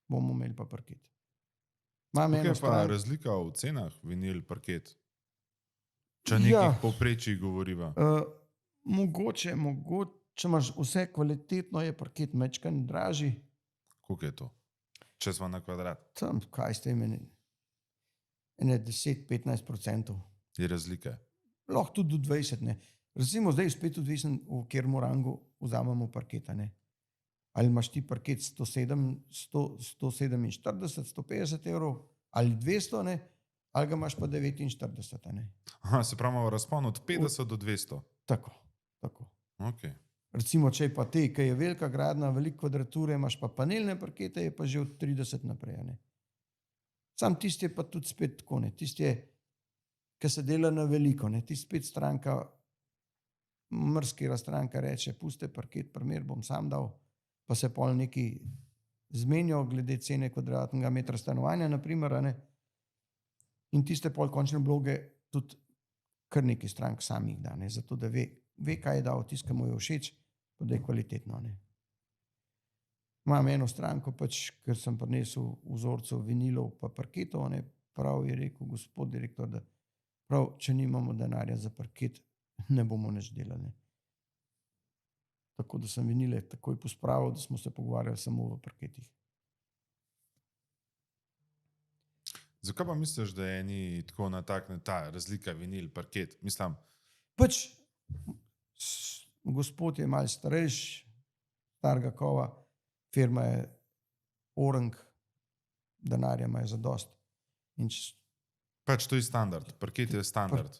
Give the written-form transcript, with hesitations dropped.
bomo imeli pa parket. Imam Kaj eno je pa stran. razlika v cenah vinil, parket? Če nekih povprečij govoriva. Mogoče, če imaš vse kvalitetno, je parket mečkan dražji. Koliko je to? Če smo na kvadrat. Tam, kaj ste imeli? 10-15%. Je razlike. Lahko tudi do 20%. Ne. Recimo zdaj spet odvisen, v katerem rangu vzamemo parketa. Ne. Ali imaš ti parket 147, 150 evrov ali 200, ne. Ali ga imaš pa 49. Ne. Aha, se pravi, razpon od 50 do 200. Tako. Okay. Recimo, če je pa ki je velika gradnja, veliko kvadrature, imaš pa panelne parkete, je pa že od 30 naprej. Ne. Sam tisti je pa tudi spet tako, ne. Tisti je, ki se dela na veliko, ne. Tisti spet stranka, mrskera stranka reče, puste parket, primer bom sam dal, pa se pol neki zmenijo glede cene kvadratnega metra stanovanja, naprimer, ne. In tiste pol končne vloge tudi kar neki strank samih da, ne. Zato, da ve, kaj je dal, tisti, ki mu je všeč, pa da je kvalitetno, ne. Imam eno stranko, pač, ker sem prinesel vzorcev vinilov pa parketov, ne, prav je rekel gospod direktor, da prav, če nimamo denarja za parket, ne bomo nič delali. Tako da sem vinile takoj pospravil, da smo se pogovarjali samo v parketih. Zakaj pa misliš, da je ni tako natakne ta razlika vinil, parket? Mislim. Pač, gospod je malo starejši, starega kova, firma je orang, denarja ima je zadosti. Pač to je standard, parket je standard.